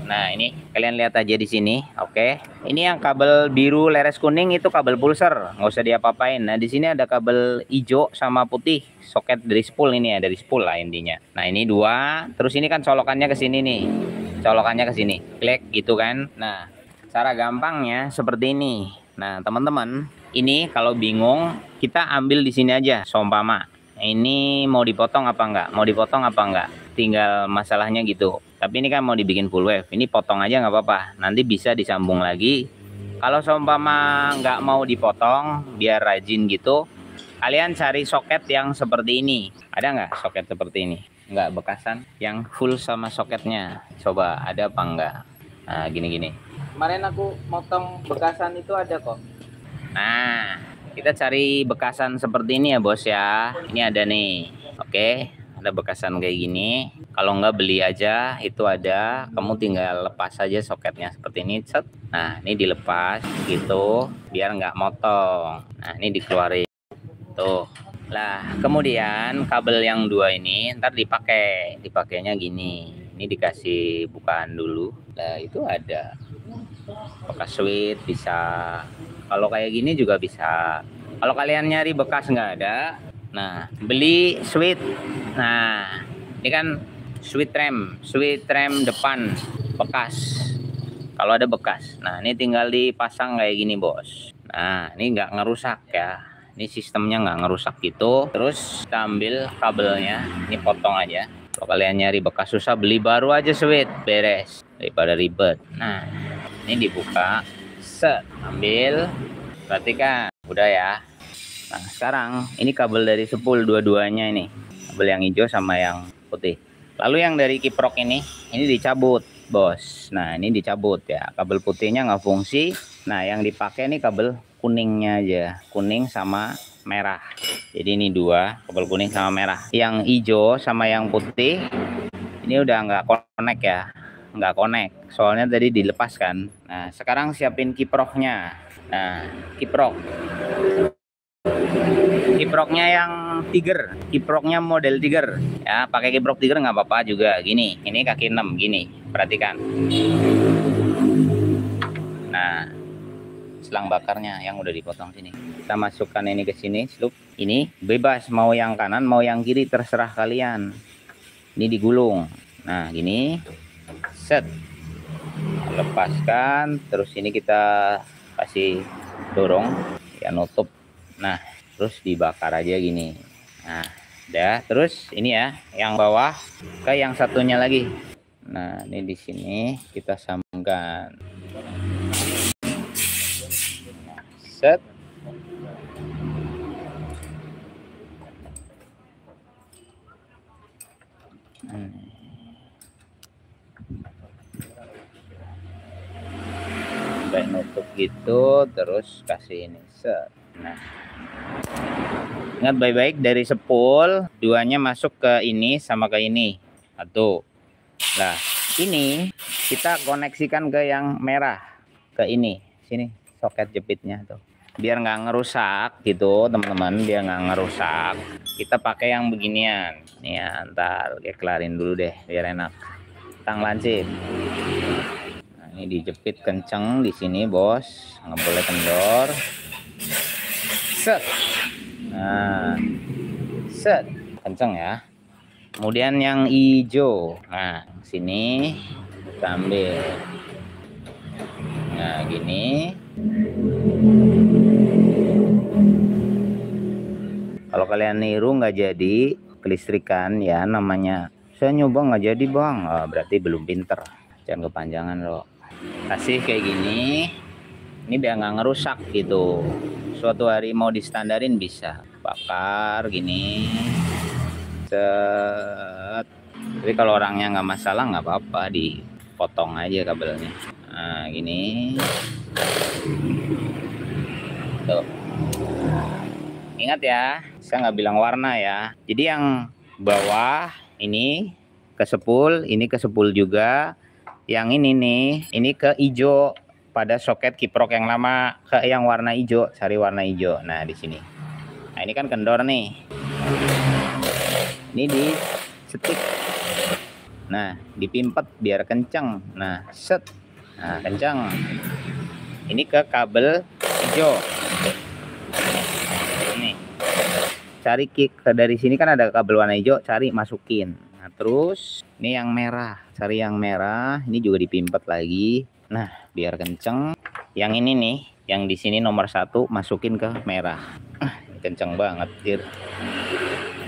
Nah, ini kalian lihat aja di sini. Oke. Ini yang kabel biru leres kuning itu kabel pulser, nggak usah diapa-apain. Nah, di sini ada kabel hijau sama putih, soket dari spool ini ya, dari spool lah intinya. Nah, ini 2. Terus ini kan colokannya ke sini nih. Colokannya ke sini. Klik gitu kan. Nah, cara gampangnya seperti ini. Nah, teman-teman, ini kalau bingung kita ambil di sini aja, seumpama. Ini mau dipotong apa enggak? Mau dipotong apa enggak? Tinggal masalahnya gitu. Tapi ini kan mau dibikin full wave. Ini potong aja nggak apa-apa. Nanti bisa disambung lagi. Kalau seumpama nggak mau dipotong, biar rajin gitu, kalian cari soket yang seperti ini. Ada nggak soket seperti ini? Nggak bekasan? Yang full sama soketnya. Coba ada apa enggak? Nah, gini-gini. Kemarin aku motong bekasan itu ada kok. Nah, kita cari bekasan seperti ini ya bos ya. Ini ada nih. Oke, ada bekasan kayak gini. Kalau nggak beli aja, itu ada. Kamu tinggal lepas aja soketnya seperti ini. Set. Nah, ini dilepas gitu biar nggak motong. Nah, ini dikeluarin. Tuh. Lah, kemudian kabel yang 2 ini ntar dipakainya gini. Ini dikasih bukaan dulu. Nah, itu ada bekas switch bisa. Kalau kayak gini juga bisa. Kalau kalian nyari bekas nggak ada, nah beli switch. Nah, ini kan switch rem depan bekas. Kalau ada bekas, nah ini tinggal dipasang kayak gini bos. Nah, ini nggak ngerusak ya. Ini sistemnya nggak ngerusak gitu. Terus kita ambil kabelnya, ini potong aja. Kalau kalian nyari bekas susah, beli baru aja switch, beres daripada ribet. Nah, ini dibuka, set, ambil, perhatikan, udah ya. Nah, sekarang ini kabel dari spool dua-duanya ini, kabel yang hijau sama yang putih. Lalu yang dari kiprok ini dicabut bos. Nah, ini dicabut ya, kabel putihnya nggak fungsi. Nah, yang dipakai ini kabel kuningnya aja, kuning sama merah. Jadi ini 2, kabel kuning sama merah. Yang hijau sama yang putih ini udah nggak connect ya, nggak connect soalnya tadi dilepaskan. Nah, sekarang siapin kiproknya. Nah, kiproknya yang Tiger, kiproknya model Tiger ya. Pakai kiprok Tiger nggak apa-apa juga. Gini, ini kaki 6 gini, perhatikan. Nah, selang bakarnya yang udah dipotong sini, kita masukkan ini ke sini. Slup, ini bebas mau yang kanan mau yang kiri, terserah kalian. Ini digulung. Nah, gini, set, lepaskan. Terus ini kita kasih dorong ya, nutup. Nah, terus dibakar aja gini. Nah, udah. Terus ini ya, yang bawah ke yang satunya lagi. Nah, ini di sini kita sambungkan. Set. Sampai nutup gitu, terus kasih ini set. Nah, ingat baik-baik, dari spool 2-nya masuk ke ini sama ke ini. Satu. Nah, ini kita koneksikan ke yang merah, ke ini sini soket jepitnya tuh, biar nggak ngerusak gitu teman-teman, biar nggak ngerusak. Kita pakai yang beginian nih ya. Ntar kelarin dulu deh biar enak, tang lancip. Nah, ini dijepit kenceng di sini bos, nggak boleh kendor. Set. Nah, set, kenceng ya. Kemudian yang hijau, nah sini kita ambil. Nah, gini. Kalau kalian niru nggak jadi kelistrikan ya, namanya saya nyoba nggak jadi bang, berarti belum pinter. Jangan kepanjangan loh. Kasih kayak gini, ini biar nggak ngerusak gitu. Suatu hari mau distandarin bisa bakar gini, set. Tapi kalau orangnya nggak masalah nggak apa-apa, dipotong aja kabelnya. Nah, gini tuh. Ingat ya, saya nggak bilang warna ya. Jadi yang bawah ini ke sepul, ini ke sepul juga. Yang ini nih, ini ke hijau pada soket kiprok yang lama, ke yang warna hijau, cari warna hijau. Nah, di sini. Nah, ini kan kendor nih. Ini di setik. Nah, dipimpet biar kenceng. Nah, set. Nah, kenceng. Ini ke kabel hijau. Ini. Cari dari sini kan ada kabel warna hijau, cari masukin. Nah, terus ini yang merah, cari yang merah. Ini juga dipimpet lagi. Nah, biar kenceng. Yang ini nih, yang di sini nomor 1 masukin ke merah. Kenceng banget, dir.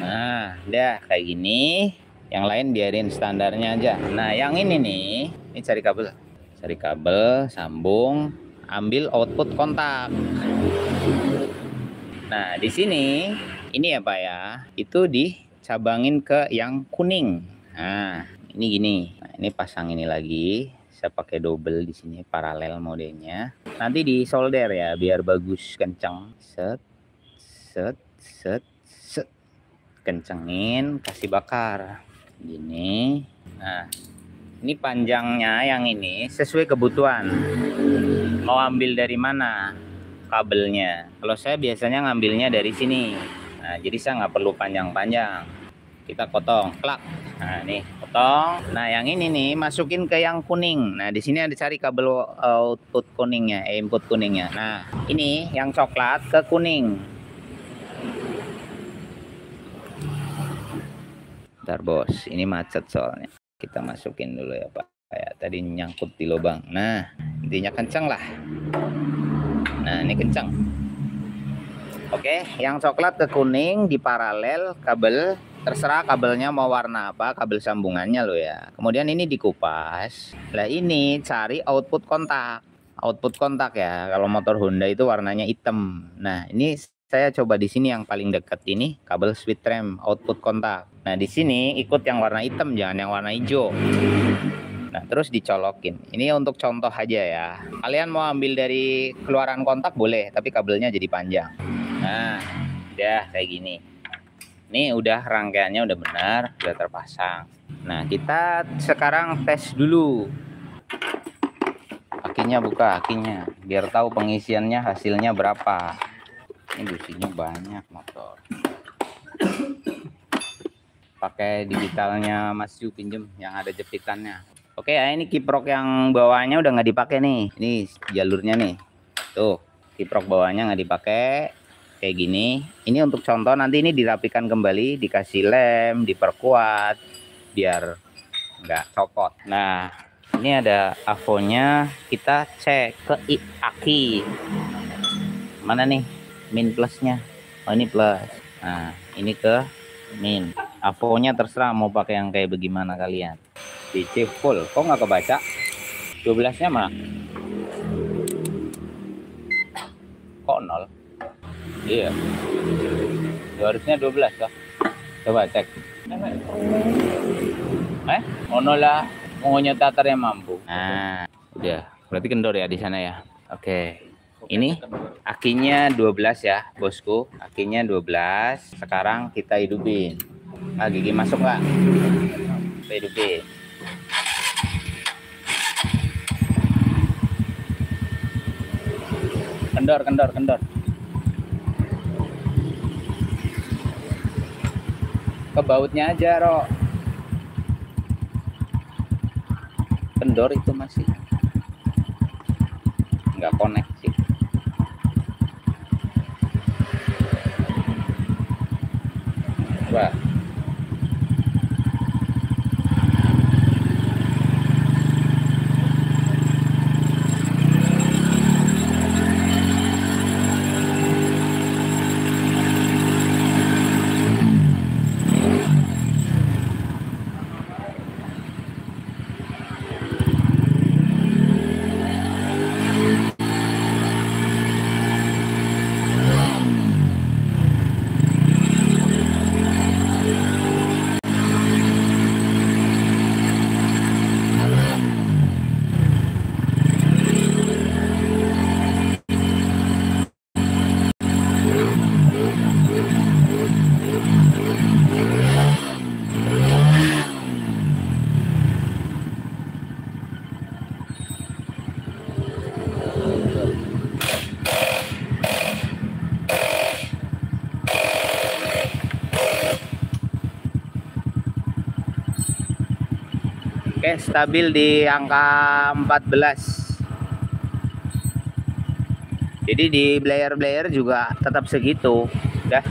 Nah, udah kayak gini. Yang lain biarin standarnya aja. Nah, yang ini nih, ini cari kabel. Cari kabel, sambung, ambil output kontak. Nah, di sini ini ya Pak ya, itu dicabangin ke yang kuning. Nah, ini gini. Nah, ini pasang ini lagi. Saya pakai double di sini, paralel modenya. Nanti di solder ya, biar bagus kenceng. Set, set, set, set. Kencengin, kasih bakar. Gini. Nah, ini panjangnya yang ini sesuai kebutuhan. Mau ambil dari mana kabelnya? Kalau saya biasanya ngambilnya dari sini. Nah, jadi saya nggak perlu panjang-panjang. Kita potong, klak. Nah, nih potong. Nah, yang ini nih masukin ke yang kuning. Nah, di sini ada cari kabel output kuningnya, input kuningnya. Nah, ini yang coklat ke kuning. Bentar bos, ini macet soalnya. Kita masukin dulu ya Pak. Kayak tadi nyangkut di lubang. Nah, intinya kencang lah. Nah, ini kencang. Oke, yang coklat ke kuning di paralel kabel. Terserah kabelnya mau warna apa, kabel sambungannya lo ya. Kemudian ini dikupas. Nah, ini cari output kontak. Output kontak ya. Kalau motor Honda itu warnanya hitam. Nah, ini saya coba di sini yang paling dekat ini kabel switch rem output kontak. Nah, di sini ikut yang warna hitam, jangan yang warna hijau. Nah, terus dicolokin. Ini untuk contoh aja ya. Kalian mau ambil dari keluaran kontak boleh, tapi kabelnya jadi panjang. Nah, udah kayak gini. Ini udah rangkaiannya udah benar, udah terpasang. Nah, kita sekarang tes dulu. Akinya buka, akinya. Biar tahu pengisiannya hasilnya berapa. Ini businya banyak motor. Pakai digitalnya Mas Yu pinjem yang ada jepitannya. Oke ya, ini kiprok yang bawahnya udah nggak dipakai nih. Ini jalurnya nih. Tuh, kiprok bawahnya nggak dipakai. Kayak gini. Ini untuk contoh, nanti ini dirapikan kembali, dikasih lem, diperkuat biar nggak copot. Nah, ini ada avonya. Kita cek ke aki. Mana nih? Min plusnya. Oh, ini plus. Nah, ini ke min. Avonya terserah mau pakai yang kayak bagaimana kalian. DC full. Kok nggak kebaca? 12-nya mah. Kok 0? Iya. Harusnya 12 kah? Coba cek. Ono lah. Mongonya tatar yang mampu. Nah, udah. Berarti kendor ya di sana ya. Oke. Ini akinya 12 ya bosku, akinya 12. Sekarang kita hidupin. Nah, gigi masuk nggak? Kita hidupin. Kendor. Ke bautnya aja, Ro. Kendor itu masih nggak connect sih. Coba. Oke, stabil di angka 14. Jadi di blayer juga tetap segitu. Udah.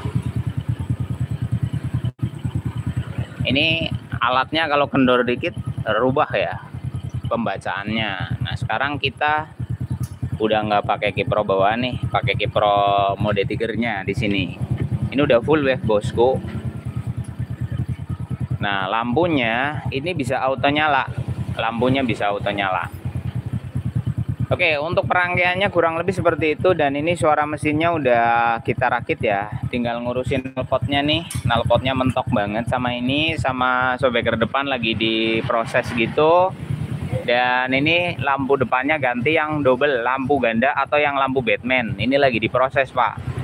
Ini alatnya kalau kendor dikit rubah ya pembacaannya. Nah, sekarang kita udah nggak pakai kipro bawaan nih, pakai kipro mode tigernya di sini. Ini udah full wave bosku. Nah, lampunya ini bisa auto nyala. Lampunya bisa auto nyala. Oke, untuk perangkaiannya kurang lebih seperti itu, dan ini suara mesinnya udah kita rakit ya. Tinggal ngurusin knalpotnya nih. Knalpotnya mentok banget sama ini, sama shockbreaker depan lagi diproses gitu. Dan ini lampu depannya ganti yang double, lampu ganda atau yang lampu Batman. Ini lagi diproses, Pak.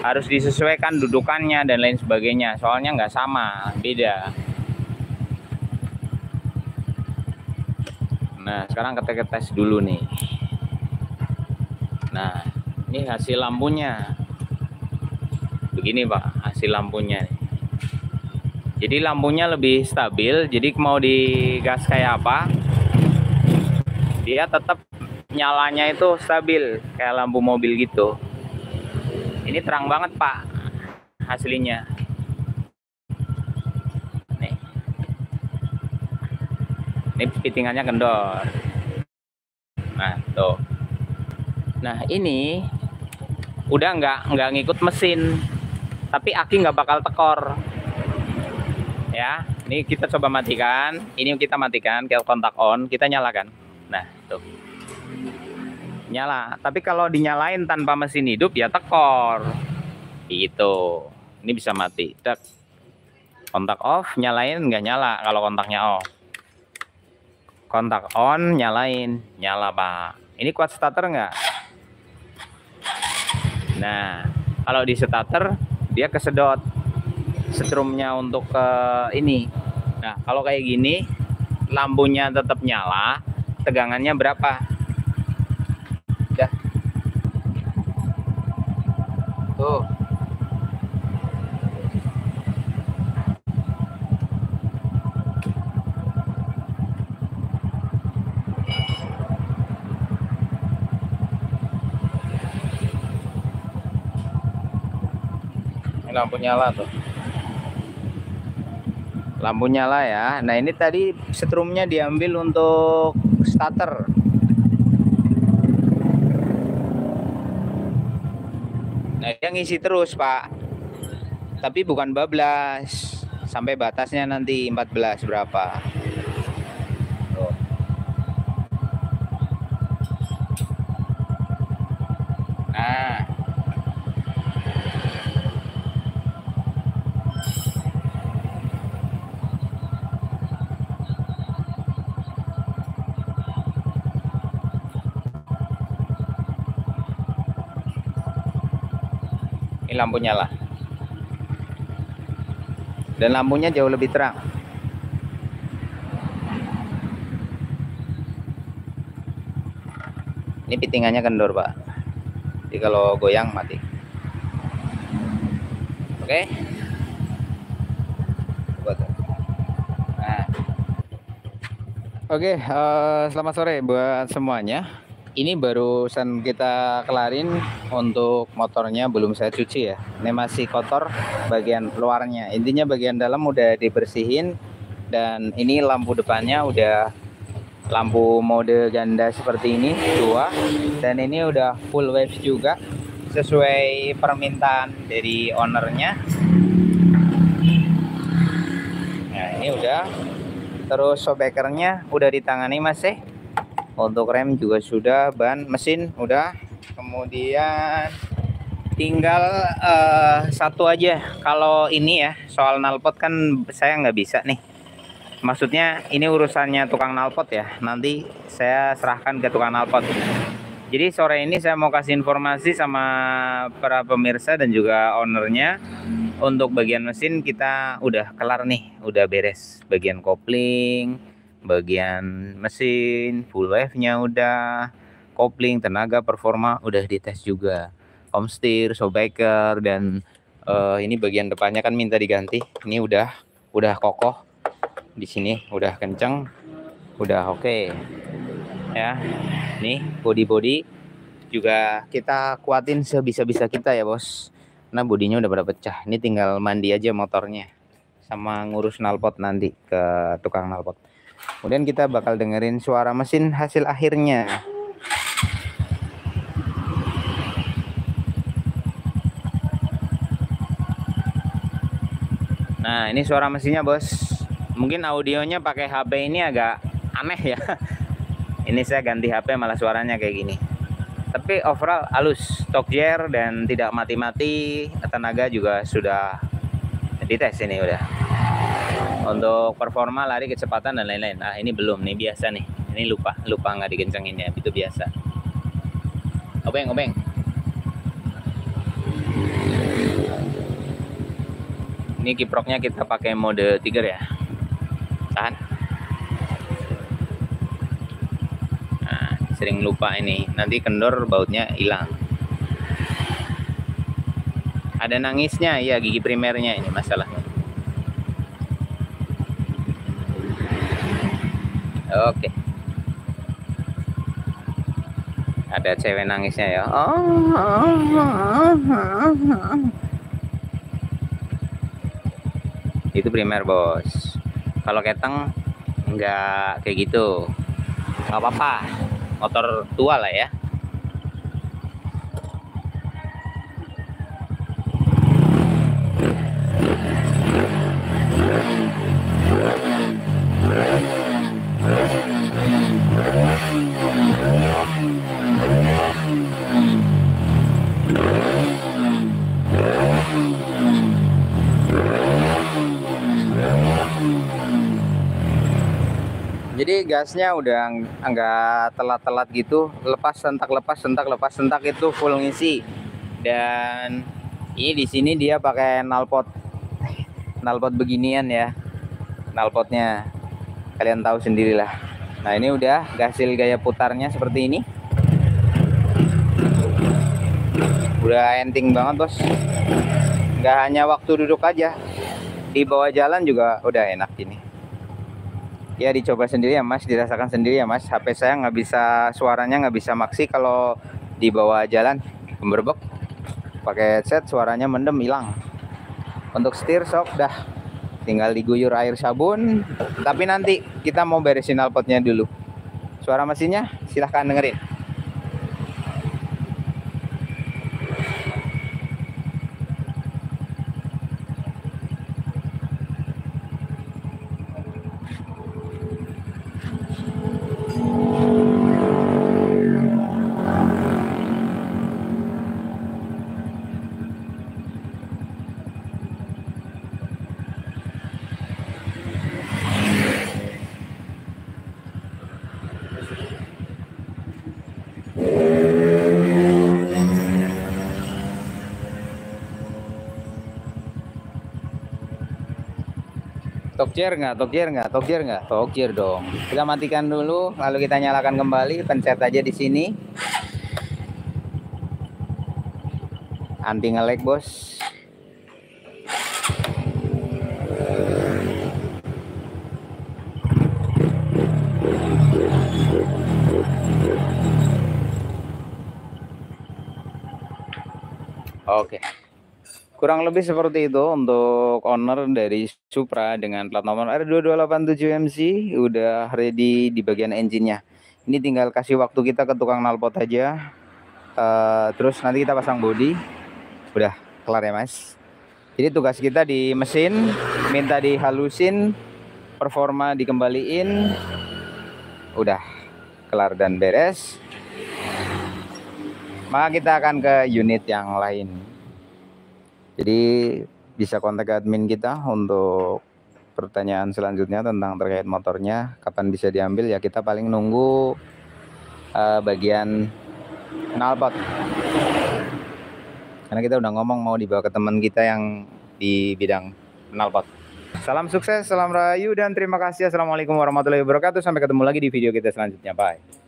Harus disesuaikan dudukannya dan lain sebagainya. Soalnya nggak sama, beda. Nah, sekarang kita tes dulu nih. Nah, ini hasil lampunya. Begini, Pak, hasil lampunya. Jadi lampunya lebih stabil. Jadi mau digas kayak apa, dia tetap nyalanya itu stabil kayak lampu mobil gitu. Ini terang banget, Pak, hasilnya. Nih. Ini fittingannya kendor. Nah, tuh. Nah, ini udah nggak ngikut mesin, tapi aki nggak bakal tekor. Ya, ini kita coba matikan. Ini kita matikan, kita kontak on, kita nyalakan. Nah, tuh. Nyala. Tapi kalau dinyalain tanpa mesin hidup ya tekor. Gitu. Ini bisa mati. Dek. Kontak off, nyalain nggak nyala kalau kontaknya off. Kontak on, nyalain, nyala, Pak. Ini kuat starter nggak? Nah, kalau di starter dia kesedot setrumnya untuk ke ini. Nah, kalau kayak gini lampunya tetap nyala, tegangannya berapa? Udah. Tuh. Ini lampu nyala tuh. Lampu nyala ya. Nah, ini tadi setrumnya diambil untuk starter. Nah, dia ngisi terus, Pak. Tapi bukan bablas. Sampai batasnya nanti 14 berapa. Tuh. Nah. Ini lampu nyala. Dan lampunya jauh lebih terang. Ini fittingannya kendor, Pak. Jadi kalau goyang mati. Oke. Nah. Oke, selamat sore buat semuanya. Ini barusan kita kelarin untuk motornya, belum saya cuci ya. Ini masih kotor bagian luarnya. Intinya bagian dalam udah dibersihin, dan ini lampu depannya udah lampu mode ganda seperti ini, 2. Dan ini udah full wave juga sesuai permintaan dari ownernya. Nah, ini udah. Terus shockbreakernya udah ditangani masih. Untuk rem juga sudah, ban, mesin udah. Kemudian tinggal satu aja. Kalau ini ya, soal knalpot kan saya nggak bisa nih. Maksudnya ini urusannya tukang knalpot ya. Nanti saya serahkan ke tukang knalpot. Jadi sore ini saya mau kasih informasi sama para pemirsa dan juga ownernya. Untuk bagian mesin kita udah kelar nih, udah beres. Bagian kopling, bagian mesin, full wave-nya udah, kopling, tenaga, performa udah dites juga. Homesteer, shockbreaker, dan ini bagian depannya kan minta diganti. Ini udah kokoh. Di sini udah kenceng. Udah oke. Ya. Nih body juga kita kuatin sebisa-bisa kita ya, Bos. Karena bodinya udah pada pecah. Ini tinggal mandi aja motornya sama ngurus knalpot nanti ke tukang knalpot. Kemudian kita bakal dengerin suara mesin hasil akhirnya. Nah, ini suara mesinnya, Bos. Mungkin audionya pakai HP ini agak aneh ya. Ini saya ganti HP malah suaranya kayak gini. Tapi overall halus, top gear dan tidak mati-mati. Tenaga juga sudah dites ini udah. Untuk performa, lari, kecepatan dan lain-lain. Ah, ini belum nih, biasa nih. Ini lupa nggak dikencengin ya, itu biasa. Obeng. Ini kiproknya kita pakai mode Tiger ya. Tahan. Nah, sering lupa ini. Nanti kendor bautnya hilang. Ada nangisnya ya, gigi primernya ini masalahnya. Oke. Ada cewek nangisnya ya. Itu primer, Bos. Kalau keteng nggak kayak gitu. Nggak apa-apa. Motor tua lah ya. Jadi gasnya udah nggak telat-telat gitu, lepas sentak itu full ngisi. Dan ini di sini dia pakai knalpot beginian ya, knalpotnya kalian tahu sendirilah. Nah, ini udah hasil gaya putarnya seperti ini, udah enteng banget, Bos. Nggak hanya waktu duduk aja, di bawah jalan juga udah enak ini. Ya dicoba sendiri ya, Mas, dirasakan sendiri ya, Mas. HP saya nggak bisa, suaranya nggak bisa maksi kalau di bawah jalan, gemberbek. Pakai headset suaranya mendem, hilang. Untuk setir sok dah tinggal diguyur air sabun. Tapi nanti kita mau beresin knalpotnya dulu. Suara mesinnya silahkan dengerin. Top gear dong. Kita matikan dulu, lalu kita nyalakan kembali, pencet aja di sini. Anti nge-lag, Bos. Oke. Kurang lebih seperti itu untuk owner dari Supra dengan plat nomor R2287MC udah ready di bagian engine-nya. Ini tinggal kasih waktu kita ke tukang knalpot aja. Terus nanti kita pasang bodi. Udah kelar ya, Mas. Jadi tugas kita di mesin minta dihalusin, performa dikembaliin. Udah kelar dan beres. Maka kita akan ke unit yang lain. Jadi bisa kontak admin kita untuk pertanyaan selanjutnya tentang terkait motornya, kapan bisa diambil ya. Kita paling nunggu bagian knalpot. Karena kita udah ngomong mau dibawa ke teman kita yang di bidang knalpot. Salam sukses, salam rahayu, dan terima kasih. Assalamualaikum warahmatullahi wabarakatuh. Sampai ketemu lagi di video kita selanjutnya. Bye.